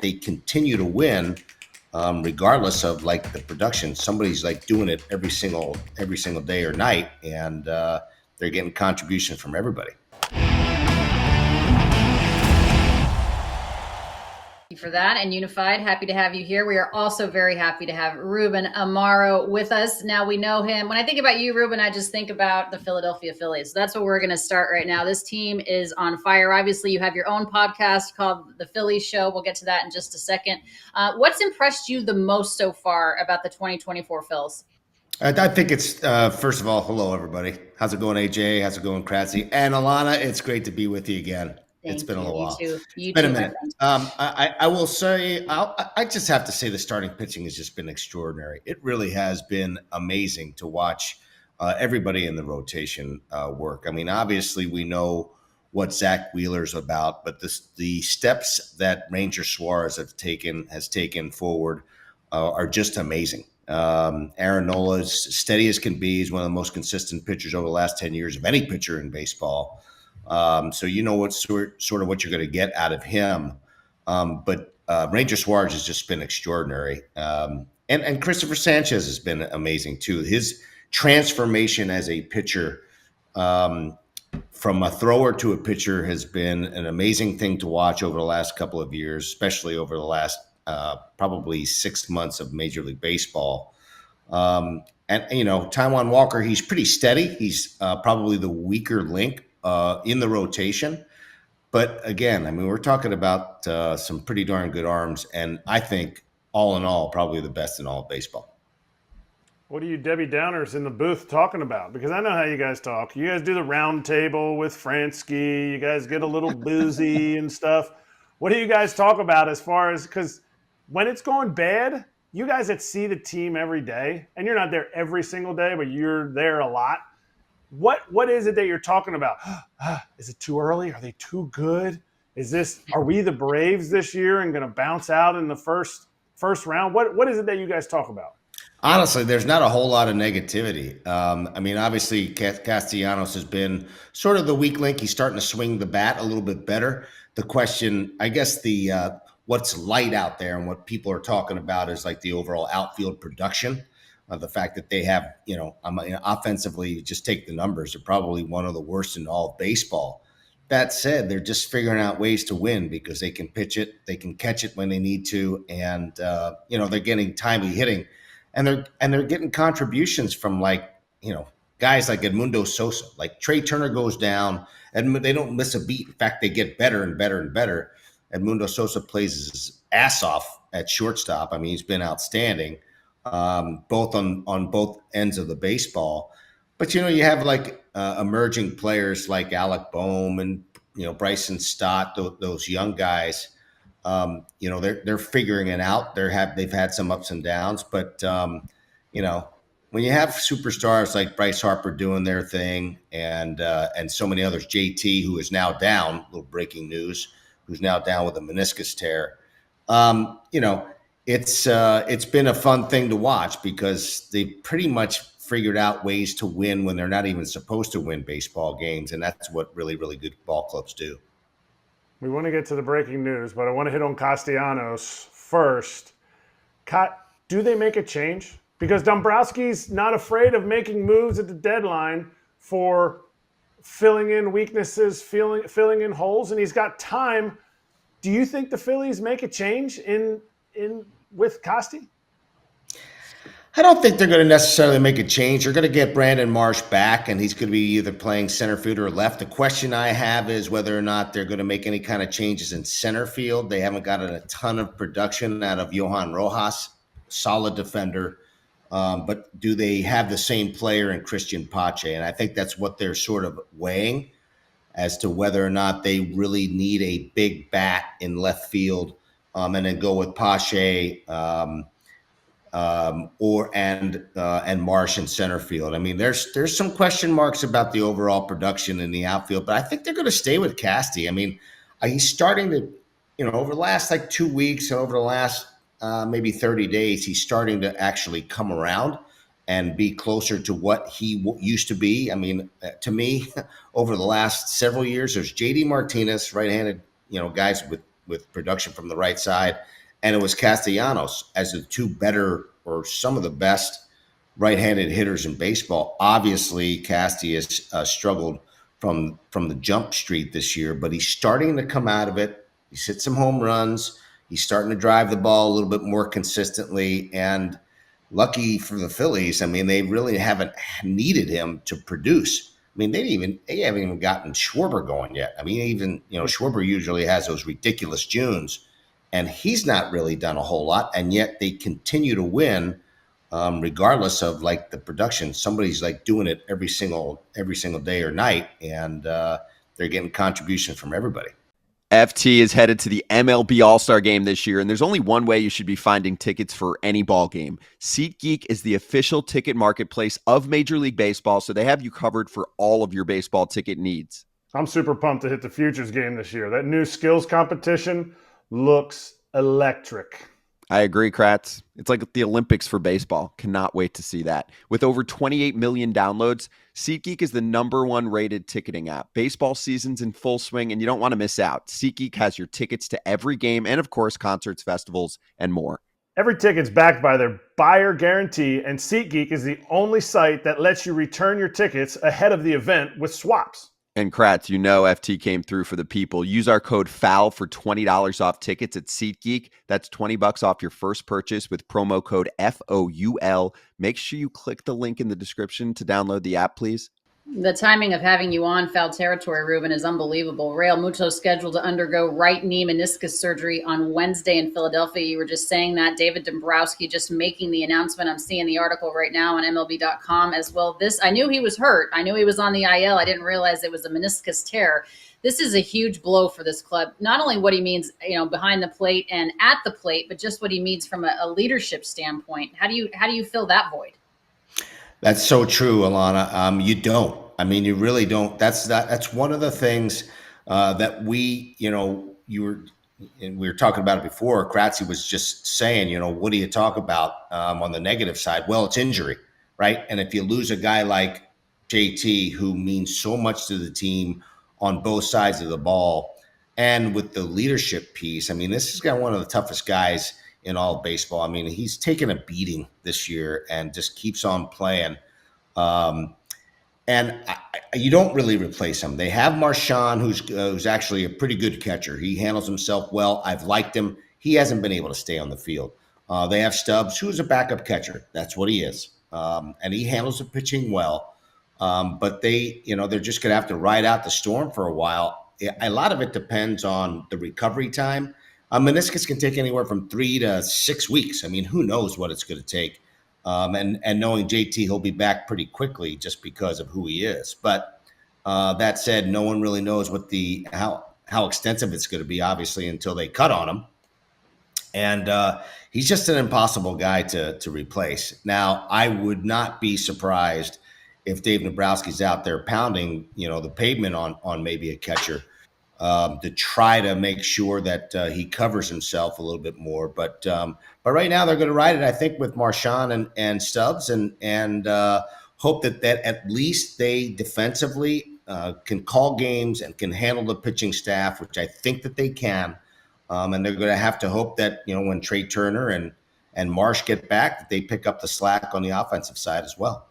they continue to win regardless of like the production. Somebody's like doing it every single day or night, and they're getting contributions from everybody. For that, and Unified, happy to have you here. We are also very happy to have Ruben Amaro with us. Now, we know him. When I think about you, Ruben, I just think about the Philadelphia Phillies. That's what we're going to start right now. This team is on fire. Obviously, you have your own podcast called The Phillies Show. We'll get to that in just a second. What's impressed you the most so far about the 2024 Phils? I think it's, first of all, hello, everybody. How's it going, AJ? How's it going, Kratzy? And Alana, it's great to be with you again. It's been a little while. You Been too, a minute. I will say, I just have to say the starting pitching has just been extraordinary. It really has been amazing to watch everybody in the rotation work. I mean, obviously, we know what Zach Wheeler's about, but the steps that Ranger Suarez has taken forward are just amazing. Aaron Nola is steady as can be. He's one of the most consistent pitchers over the last 10 years of any pitcher in baseball. So you know what sort of what you're going to get out of him. But Ranger Suarez has just been extraordinary. And Christopher Sanchez has been amazing too. His transformation as a pitcher from a thrower to a pitcher has been an amazing thing to watch over the last couple of years, especially over the last probably 6 months of Major League Baseball. And, you know, Taijuan Walker, he's pretty steady. He's probably the weaker link in the rotation. But again, I mean, we're talking about some pretty darn good arms. And I think all in all, probably the best in all of baseball. What are you Debbie Downers in the booth talking about? Because I know how you guys talk. You guys do the round table with Fransky. You guys get a little boozy and stuff. What do you guys talk about as far as – because when it's going bad, you guys that see the team every day, and you're not there every single day, but you're there a lot. What is it that you're talking about? Is it too early? Are they too good? Are we the Braves this year and going to bounce out in the first round? What is it that you guys talk about? Honestly, there's not a whole lot of negativity. I mean, obviously, Castellanos has been sort of the weak link. He's starting to swing the bat a little bit better. The question, I guess, what's light out there and what people are talking about is like the overall outfield production. The fact that they have, you know, offensively, just take the numbers, they're probably one of the worst in all of baseball. That said, they're just figuring out ways to win because they can pitch it, they can catch it when they need to, and you know, they're getting timely hitting. And they're getting contributions from, like, you know, guys like Edmundo Sosa. Like Trey Turner goes down and they don't miss a beat. In fact, they get better and better and better. Edmundo Sosa plays his ass off at shortstop. I mean, he's been outstanding, both on both ends of the baseball. But, you know, you have like emerging players like Alec Boehm and, you know, Bryson Stott, those young guys. You know, they're figuring it out. They've had some ups and downs, but you know, when you have superstars like Bryce Harper doing their thing, and so many others, JT, who is now down, little breaking news, who's now down with a meniscus tear. You know, it's been a fun thing to watch because they pretty much figured out ways to win when they're not even supposed to win baseball games, and that's what really, really good ball clubs do. We want to get to the breaking news, but I want to hit on Castellanos first. Do they make a change? Because Dombrowski's not afraid of making moves at the deadline for filling in weaknesses, filling in holes, and he's got time. Do you think the Phillies make a change with Costi? I don't think they're going to necessarily make a change. They're going to get Brandon Marsh back, and he's going to be either playing center field or left. The question I have is whether or not they're going to make any kind of changes in center field. They haven't gotten a ton of production out of Johan Rojas, solid defender. But do they have the same player in Christian Pache? And I think that's what they're sort of weighing as to whether or not they really need a big bat in left field, and then go with Pache, and Marsh in center field. I mean, there's some question marks about the overall production in the outfield, but I think they're going to stay with Casti. I mean, he's starting to, you know, over the last like 2 weeks, over the last maybe 30 days, he's starting to actually come around and be closer to what he used to be. I mean, to me, over the last several years, there's JD Martinez, right-handed, you know, guys with with production from the right side, and it was Castellanos as the two better or some of the best right-handed hitters in baseball. Obviously, Casty has struggled from the jump street this year, but he's starting to come out of it. He's hit some home runs. He's starting to drive the ball a little bit more consistently, and lucky for the Phillies, I mean, they really haven't needed him to produce. I mean, they haven't even gotten Schwarber going yet. I mean, even, Schwarber usually has those ridiculous Junes, and he's not really done a whole lot, and yet they continue to win, regardless of like the production. Somebody's like doing it every single day or night, and they're getting contributions from everybody. FT is headed to the MLB All-Star Game this year, and there's only one way you should be finding tickets for any ball game. SeatGeek is the official ticket marketplace of Major League Baseball, so they have you covered for all of your baseball ticket needs. I'm super pumped to hit the Futures game this year. That new skills competition looks electric. I agree, Kratz. It's like the Olympics for baseball. Cannot wait to see that. With over 28 million downloads, SeatGeek is the #1 rated ticketing app. Baseball season's in full swing, and you don't want to miss out. SeatGeek has your tickets to every game and, of course, concerts, festivals, and more. Every ticket's backed by their buyer guarantee, and SeatGeek is the only site that lets you return your tickets ahead of the event with swaps. And Kratz, FT came through for the people. Use our code FOUL for $20 off tickets at SeatGeek. That's $20 off your first purchase with promo code FOUL. Make sure you click the link in the description to download the app, please. The timing of having you on foul territory, Ruben, is unbelievable. Realmuto scheduled to undergo right knee meniscus surgery on Wednesday in Philadelphia. You were just saying that. David Dombrowski just making the announcement. I'm seeing the article right now on MLB.com as well. I knew he was hurt. I knew he was on the IL. I didn't realize it was a meniscus tear. This is a huge blow for this club. Not only what he means, behind the plate and at the plate, but just what he means from a leadership standpoint. How do you fill that void? That's so true, Alana. You don't. I mean, you really don't. That's one of the things that we were talking about it before. Kratzy was just saying, what do you talk about on the negative side? Well, it's injury, right? And if you lose a guy like JT, who means so much to the team on both sides of the ball, and with the leadership piece, I mean, this is one of the toughest guys in all of baseball. I mean, he's taken a beating this year and just keeps on playing. You don't really replace him. They have Marchand, who's actually a pretty good catcher. He handles himself well. I've liked him. He hasn't been able to stay on the field. They have Stubbs, who's a backup catcher. That's what he is. And he handles the pitching well. But they're just going to have to ride out the storm for a while. A lot of it depends on the recovery time. Meniscus can take anywhere from 3 to 6 weeks. I mean, who knows what it's going to take. And knowing JT, he'll be back pretty quickly just because of who he is. But that said, no one really knows how extensive it's going to be, obviously, until they cut on him. And he's just an impossible guy to replace. Now, I would not be surprised if Dave Dombrowski's out there pounding, the pavement on maybe a catcher to try to make sure that he covers himself a little bit more. But right now they're going to ride it, I think, with Marchand and Stubbs, and hope that at least they defensively can call games and can handle the pitching staff, which I think that they can. And they're going to have to hope that when Trey Turner and Marsh get back, that they pick up the slack on the offensive side as well.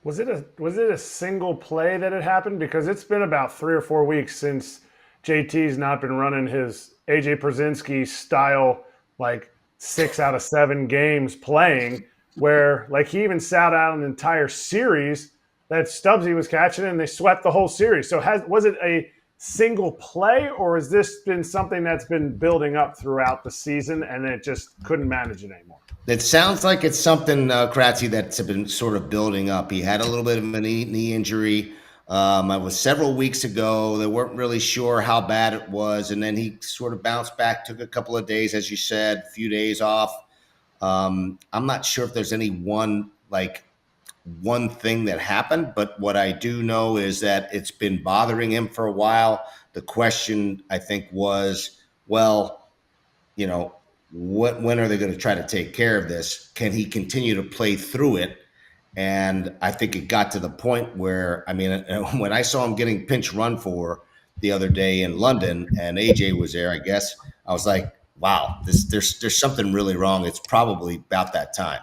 Was it a single play that had happened? Because it's been about 3 or 4 weeks since JT's not been running his AJ Pierzynski style, like 6 out of 7 games playing, where like he even sat out an entire series that Stubbsy was catching and they swept the whole series. So was it a single play, or has this been something that's been building up throughout the season and it just couldn't manage it anymore? It sounds like it's something, Kratzy, that's been sort of building up. He had a little bit of a knee injury. It was several weeks ago. They weren't really sure how bad it was. And then he sort of bounced back, took a couple of days, as you said, a few days off. I'm not sure if there's any one thing that happened, but what I do know is that it's been bothering him for a while. The question, I think, was, when are they going to try to take care of this? Can he continue to play through it? And I think it got to the point where, when I saw him getting pinch run for the other day in London, and AJ was there, I guess. I was like, wow, there's something really wrong. It's probably about that time.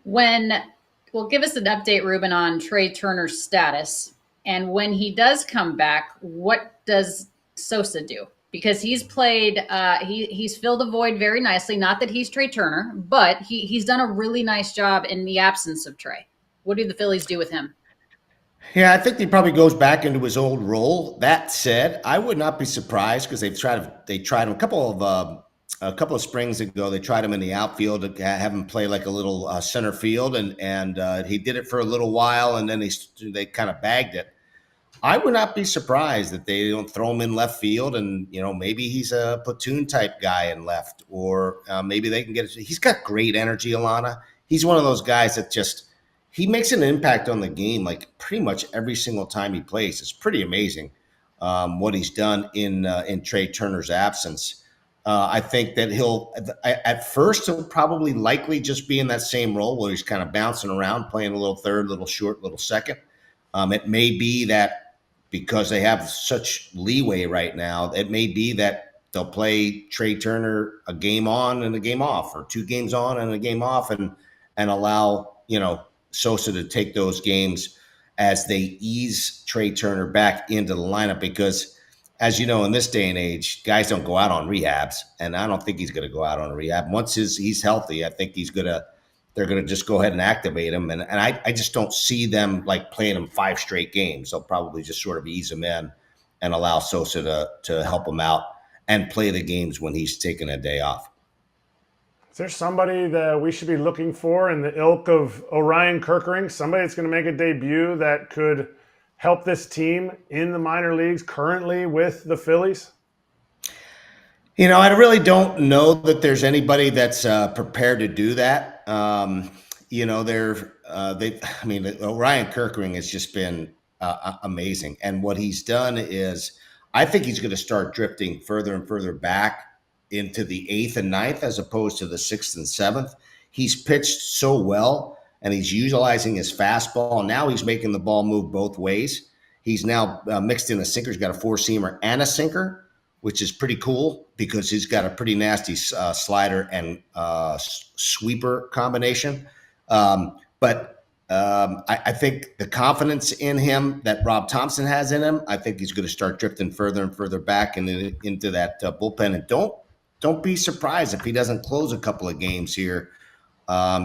Well, give us an update, Ruben, on Trey Turner's status. And when he does come back, what does Sosa do? Because he's played, he's filled a void very nicely. Not that he's Trey Turner, but he's done a really nice job in the absence of Trey. What do the Phillies do with him? Yeah, I think he probably goes back into his old role. That said, I would not be surprised because they tried him a couple of springs ago. They tried him in the outfield to have him play like a little center field, and he did it for a little while, and then they kind of bagged it. I would not be surprised that they don't throw him in left field, and maybe he's a platoon type guy in left, or maybe they can get. He's got great energy, Alana. He's one of those guys that he makes an impact on the game like pretty much every single time he plays. It's pretty amazing what he's done in Trey Turner's absence. I think that at first he'll probably likely just be in that same role where he's kind of bouncing around, playing a little third, little short, little second. It may be that because they have such leeway right now, it may be that they'll play Trey Turner a game on and a game off, or 2 games on and a game off, and allow Sosa to take those games as they ease Trey Turner back into the lineup. Because, as you know, in this day and age, guys don't go out on rehabs, and I don't think he's going to go out on a rehab. Once he's healthy, I think they're going to just go ahead and activate him. And I just don't see them like playing him 5 straight games. They'll probably just sort of ease him in and allow Sosa to help him out and play the games when he's taking a day off. Is there somebody that we should be looking for in the ilk of Orion Kerkering? Somebody that's going to make a debut that could help this team in the minor leagues currently with the Phillies? I really don't know that there's anybody that's prepared to do that. Orion Kerkering has just been amazing. And what he's done is, I think he's going to start drifting further and further back into the 8th and 9th as opposed to the 6th and 7th. He's pitched so well, and he's utilizing his fastball. Now he's making the ball move both ways. He's now mixed in a sinker. He's got a 4-seamer and a sinker, which is pretty cool because he's got a pretty nasty slider and sweeper combination. But I think the confidence in him that Rob Thompson has in him, I think he's going to start drifting further and further back into that bullpen. And don't be surprised if he doesn't close a couple of games here,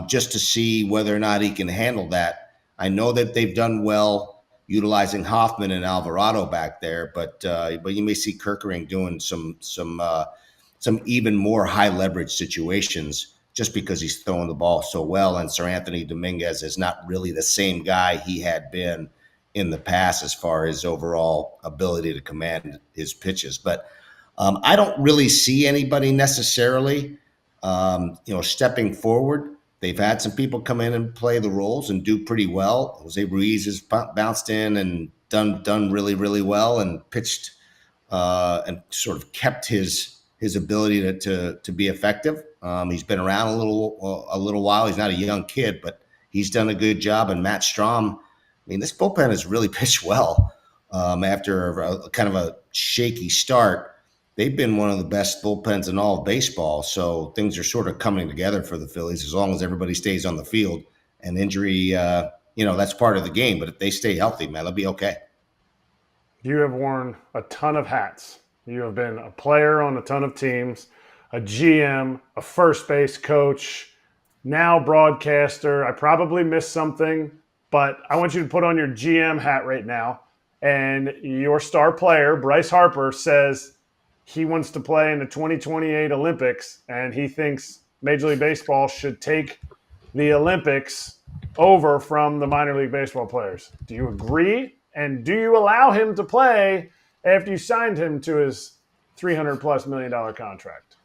just to see whether or not he can handle that. I know that they've done well utilizing Hoffman and Alvarado back there, but you may see Kerkering doing some even more high leverage situations just because he's throwing the ball so well. And Sir Anthony Dominguez is not really the same guy he had been in the past as far as overall ability to command his pitches. But I don't really see anybody necessarily, stepping forward. They've had some people come in and play the roles and do pretty well. Jose Ruiz has bounced in and done really, really well and pitched and sort of kept his ability to be effective. He's been around a little while. He's not a young kid, but he's done a good job. And Matt Strom, this bullpen has really pitched well after a kind of a shaky start. They've been one of the best bullpens in all of baseball. So things are sort of coming together for the Phillies as long as everybody stays on the field. And injury, that's part of the game. But if they stay healthy, man, they'll be okay. You have worn a ton of hats. You have been a player on a ton of teams, a GM, a first base coach, now broadcaster. I probably missed something, but I want you to put on your GM hat right now. And your star player, Bryce Harper, says he wants to play in the 2028 Olympics, and he thinks Major League Baseball should take the Olympics over from the minor league baseball players. Do you agree? And do you allow him to play after you signed him to his $300+ million contract?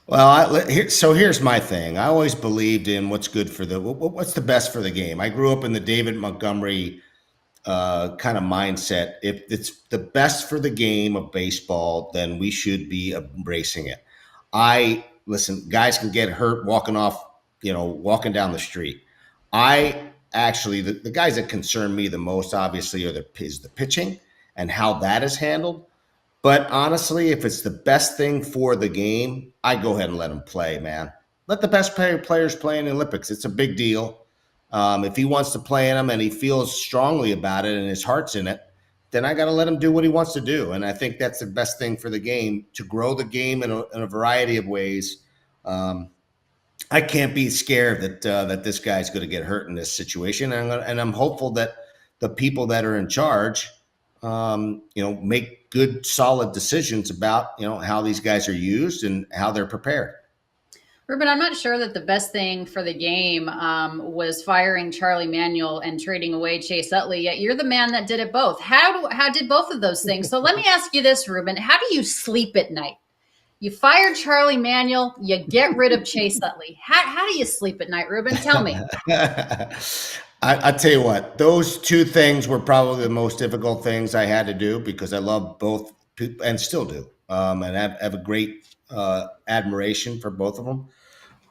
Well, here's my thing. I always believed in what's the best for the game. I grew up in the David Montgomery kind of mindset. If it's the best for the game of baseball, then we should be embracing it. Listen, guys can get hurt walking down the street. The guys that concern me the most, obviously, is the pitching and how that is handled. But honestly, if it's the best thing for the game, I go ahead and let him play, man. Let the best players play in the Olympics. It's a big deal. If he wants to play in them and he feels strongly about it and his heart's in it, then I got to let him do what he wants to do. And I think that's the best thing for the game, to grow the game in a variety of ways. I can't be scared that this guy's going to get hurt in this situation, and I'm hopeful that the people that are in charge, make good, solid decisions about how these guys are used and how they're prepared. Ruben, I'm not sure that the best thing for the game was firing Charlie Manuel and trading away Chase Utley. Yet you're the man that did it both. How did both of those things? So let me ask you this, Ruben: how do you sleep at night? You fired Charlie Manuel, you get rid of Chase Utley. How do you sleep at night, Ruben? Tell me. I tell you what, those two things were probably the most difficult things I had to do, because I love both people and still do, and have a great admiration for both of them.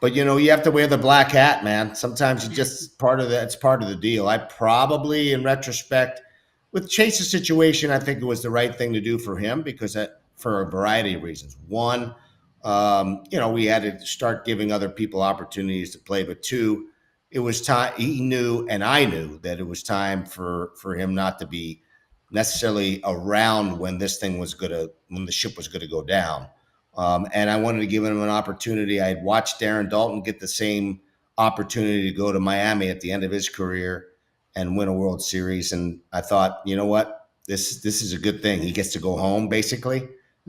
But you have to wear the black hat, man. Sometimes you just it's part of the deal. I probably, in retrospect, with Chase's situation, I think it was the right thing to do for him, because for a variety of reasons. One, we had to start giving other people opportunities to play. But two, it was time. He knew, and I knew, that it was time for him not to be necessarily around when the ship was gonna go down. And I wanted to give him an opportunity. I had watched Darren Dalton get the same opportunity to go to Miami at the end of his career and win a World Series. And I thought, you know what, this is a good thing. He gets to go home, basically,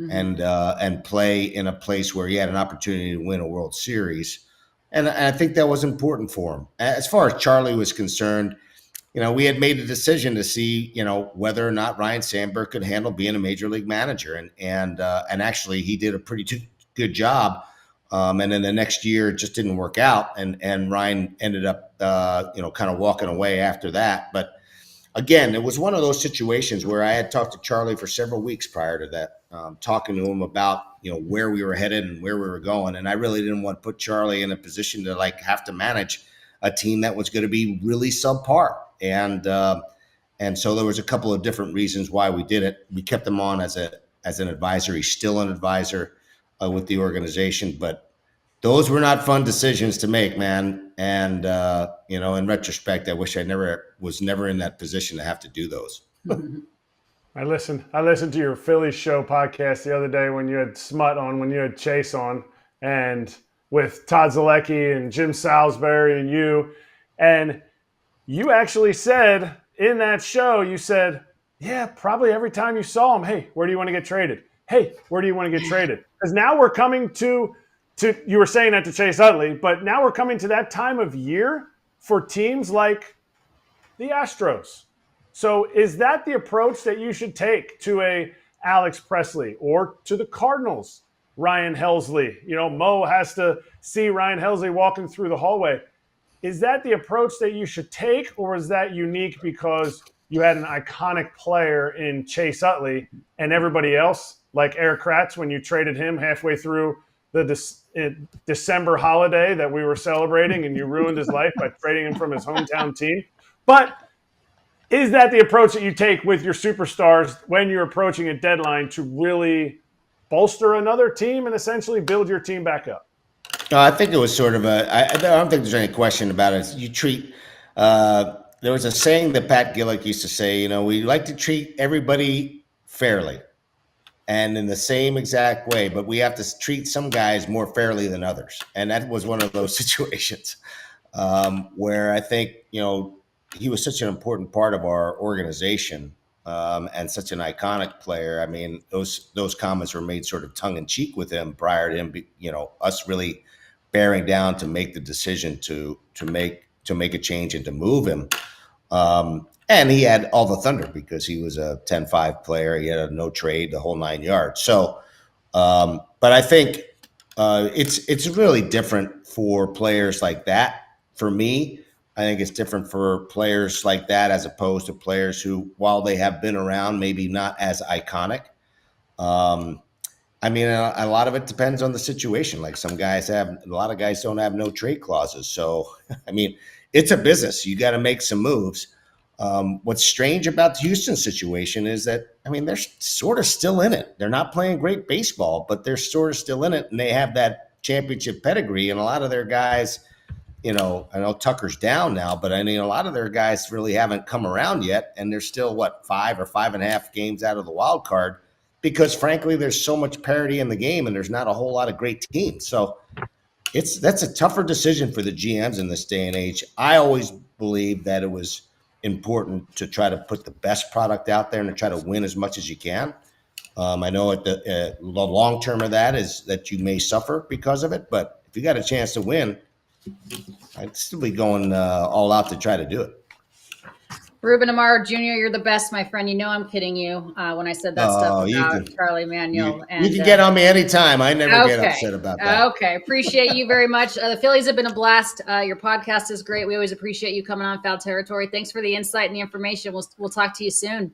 and play in a place where he had an opportunity to win a World Series. And I think that was important for him. As far as Charlie was concerned, we had made a decision to see, whether or not Ryan Sandberg could handle being a major league manager. And actually he did a pretty good job. And then the next year it just didn't work out. And Ryan ended up, kind of walking away after that. But again, it was one of those situations where I had talked to Charlie for several weeks prior to that, talking to him about, where we were headed and where we were going. And I really didn't want to put Charlie in a position to have to manage a team that was going to be really subpar. And so there was a couple of different reasons why we did it. We kept him on as an advisor. He's still an advisor with the organization, but those were not fun decisions to make, man. And in retrospect, I wish I was never in that position to have to do those. I listened to your Phillies show podcast the other day when you had Smut on, when you had Chase on, and with Todd Zalecki and Jim Salisbury and you. And you actually said in that show, you said, yeah, probably every time you saw him, hey, where do you want to get traded? Hey, where do you want to get traded? Because now we're coming to you were saying that to Chase Utley, but now we're coming to that time of year for teams like the Astros. So is that the approach that you should take to a Alex Presley, or to the Cardinals, Ryan Helsley? Mo has to see Ryan Helsley walking through the hallway. Is that the approach that you should take, or is that unique because you had an iconic player in Chase Utley and everybody else, like Eric Kratz, when you traded him halfway through the December holiday that we were celebrating, and you ruined his life by trading him from his hometown team? But is that the approach that you take with your superstars when you're approaching a deadline to really bolster another team and essentially build your team back up? I think it was sort of I don't think there's any question about it. You treat, there was a saying that Pat Gillick used to say, we like to treat everybody fairly and in the same exact way, but we have to treat some guys more fairly than others. And that was one of those situations where I think, he was such an important part of our organization and such an iconic player. I mean, those comments were made sort of tongue in cheek with him prior to him, us really bearing down to make the decision to make a change and to move him. And he had all the thunder because he was a 10-5 player. He had a no trade, the whole 9 yards. So, but I think it's really different for players like that. For me, I think it's different for players like that as opposed to players who, while they have been around, maybe not as iconic. I mean, a lot of it depends on the situation. Like a lot of guys don't have no trade clauses. So, I mean, it's a business. You got to make some moves. What's strange about the Houston situation is that I mean, they're sort of still in it. They're not playing great baseball, but they're sort of still in it, and they have that championship pedigree. And a lot of their guys, I know Tucker's down now, but I mean, a lot of their guys really haven't come around yet, and they're still 5 or 5.5 games out of the wild card because, frankly, there's so much parity in the game, and there's not a whole lot of great teams. So that's a tougher decision for the GMs in this day and age. I always believed that it was important to try to put the best product out there and to try to win as much as you can. I know the long term of that is that you may suffer because of it, but if you got a chance to win, I'd still be going all out to try to do it. Ruben Amaro Jr., you're the best, my friend. You know I'm kidding you when I said that stuff about Charlie Manuel. You can get on me anytime. I never get upset about that. Okay. Appreciate you very much. The Phillies have been a blast. Your podcast is great. We always appreciate you coming on Foul Territory. Thanks for the insight and the information. We'll talk to you soon.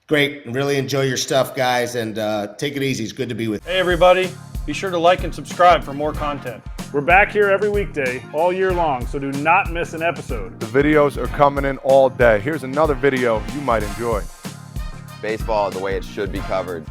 Great. Really enjoy your stuff, guys, and take it easy. It's good to be with you. Hey, everybody. Be sure to like and subscribe for more content. We're back here every weekday, all year long, so do not miss an episode. The videos are coming in all day. Here's another video you might enjoy. Baseball the way it should be covered.